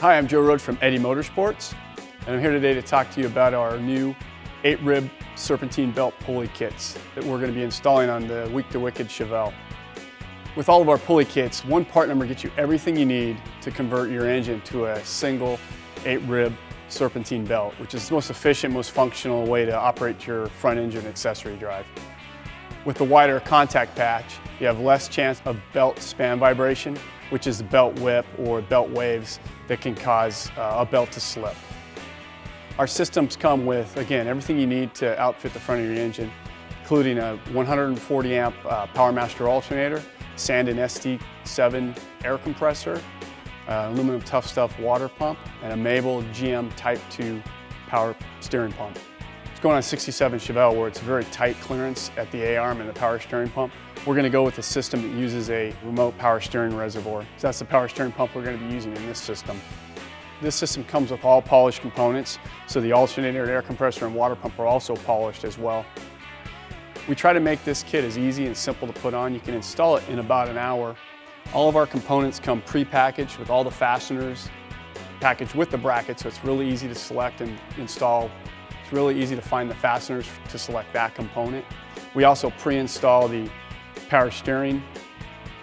Hi, I'm Joe Road from Eddie Motorsports, and I'm here today to talk to you about our new 8-rib serpentine belt pulley kits that we're going to be installing on the weektowicked Chevelle. With all of our pulley kits, one part number gets you everything you need to convert your engine to a single 8-rib serpentine belt, which is the most efficient, most functional way to operate your front engine accessory drive. With the wider contact patch, you have less chance of belt span vibration, which is the belt whip or belt waves that can cause a belt to slip. Our systems come with, again, everything you need to outfit the front of your engine, including a 140 amp Power Master alternator, Sand and ST7 air compressor, aluminum tough stuff water pump, and a Mabel GM Type 2 power steering pump. It's going on 67 Chevelle where it's very tight clearance at the A-arm and the power steering pump. We're going to go with a system that uses a remote power steering reservoir. So that's the power steering pump we're going to be using in this system. This system comes with all polished components, so the alternator, air compressor, and water pump are also polished as well. We try to make this kit as easy and simple to put on. You can install it in about an hour. All of our components come pre-packaged with all the fasteners, packaged with the brackets, so it's really easy to select and install. It's really easy to find the fasteners to select that component. We also pre-install the power steering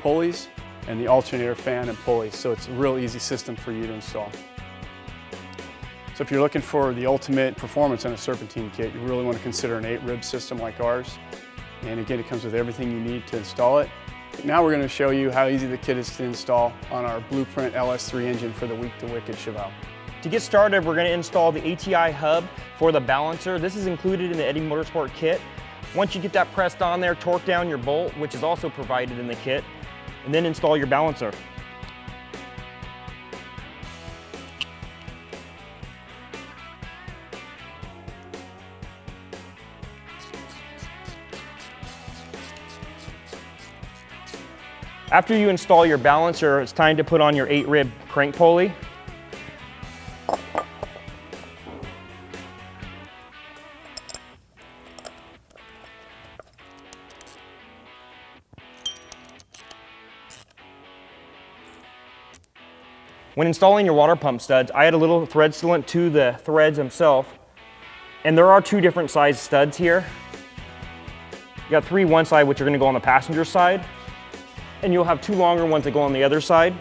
pulleys and the alternator fan and pulleys, so it's a real easy system for you to install. So if you're looking for the ultimate performance on a serpentine kit, you really want to consider an 8-rib system like ours. And again, it comes with everything you need to install it. Now we're going to show you how easy the kit is to install on our Blueprint LS3 engine for the weektowicked Chevelle. To get started, we're going to install the ATI hub for the balancer. This is included in the Eddie Motorsport kit. Once you get that pressed on there, torque down your bolt, which is also provided in the kit, and then install your balancer. After you install your balancer, it's time to put on your 8-rib crank pulley. When installing your water pump studs, I had a little thread sealant to the threads themselves, and there are 2 different size studs here. You got 3 one side, which are going to go on the passenger side, and you'll have 2 longer ones that go on the other side.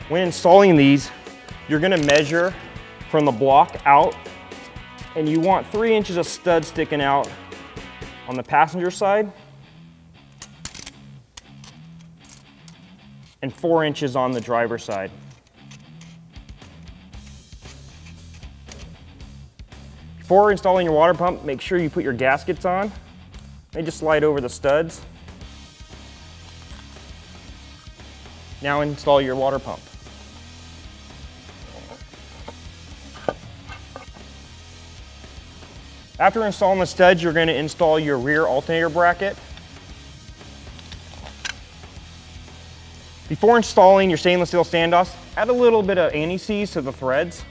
When installing these, you're going to measure from the block out, and you want 3 inches of stud sticking out on the passenger side and 4 inches on the driver's side. Before installing your water pump, make sure you put your gaskets on. They just slide over the studs. Now install your water pump. After installing the studs, you're going to install your rear alternator bracket. Before installing your stainless steel standoffs, add a little bit of anti-seize to the threads.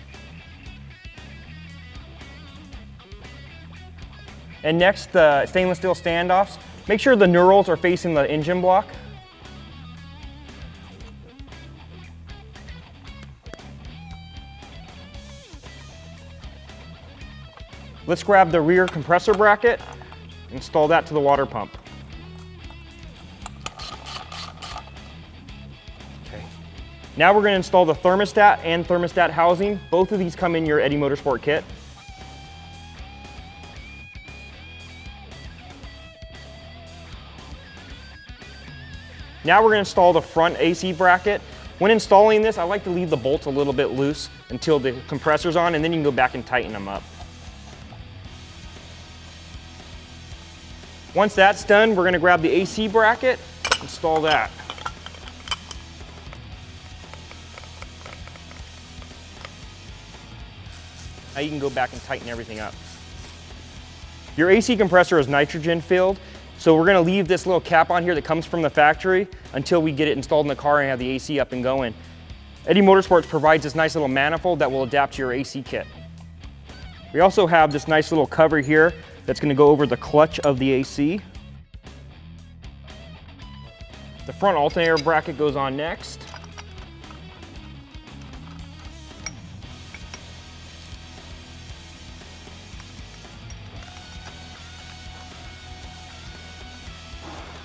And next, the stainless steel standoffs. Make sure the knurls are facing the engine block. Let's grab the rear compressor bracket, install that to the water pump. Okay. Now we're going to install the thermostat and thermostat housing. Both of these come in your Eddie Motorsport kit. Now we're going to install the front AC bracket. When installing this, I like to leave the bolts a little bit loose until the compressor's on, and then you can go back and tighten them up. Once that's done, we're going to grab the AC bracket, install that. Now you can go back and tighten everything up. Your AC compressor is nitrogen filled, so we're going to leave this little cap on here that comes from the factory until we get it installed in the car and have the AC up and going. Eddie Motorsports provides this nice little manifold that will adapt to your AC kit. We also have this nice little cover here that's going to go over the clutch of the AC. The front alternator bracket goes on next.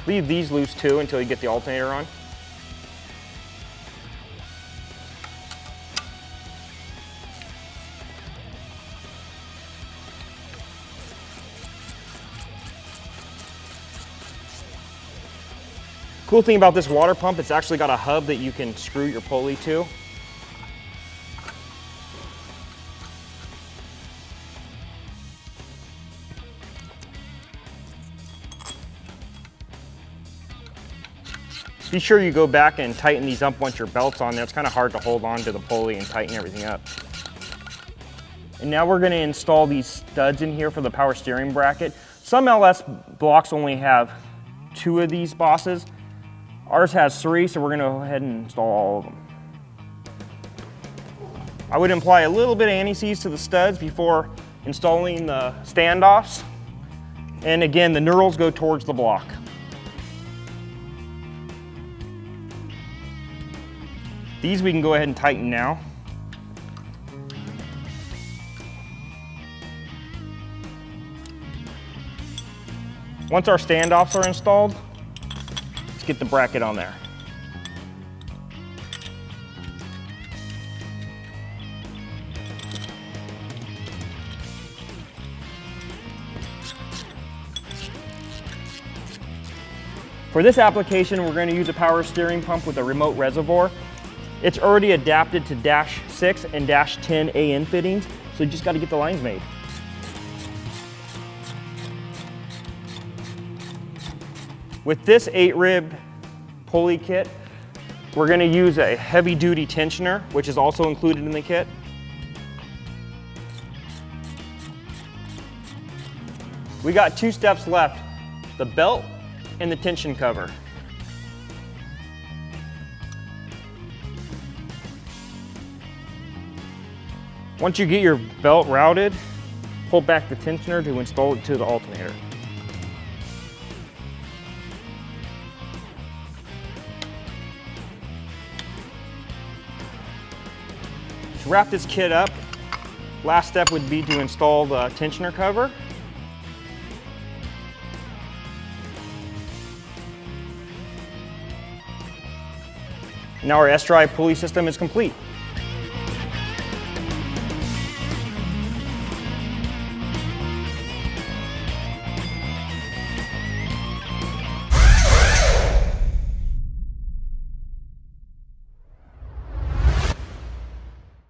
Leave these loose too until you get the alternator on. Cool thing about this water pump, it's actually got a hub that you can screw your pulley to. Be sure you go back and tighten these up once your belt's on there. It's kind of hard to hold on to the pulley and tighten everything up. And now we're going to install these studs in here for the power steering bracket. Some LS blocks only have 2 of these bosses. Ours has 3, so we're going to go ahead and install all of them. I would apply a little bit of anti-seize to the studs before installing the standoffs. And again, the knurls go towards the block. These we can go ahead and tighten now. Once our standoffs are installed, let's get the bracket on there. For this application, we're going to use a power steering pump with a remote reservoir. It's already adapted to dash 6 and dash 10 AN fittings, so you just got to get the lines made. With this 8-rib pulley kit, we're going to use a heavy-duty tensioner, which is also included in the kit. We got 2 steps left, the belt and the tension cover. Once you get your belt routed, pull back the tensioner to install it to the alternator. To wrap this kit up, last step would be to install the tensioner cover. Now our S-drive pulley system is complete.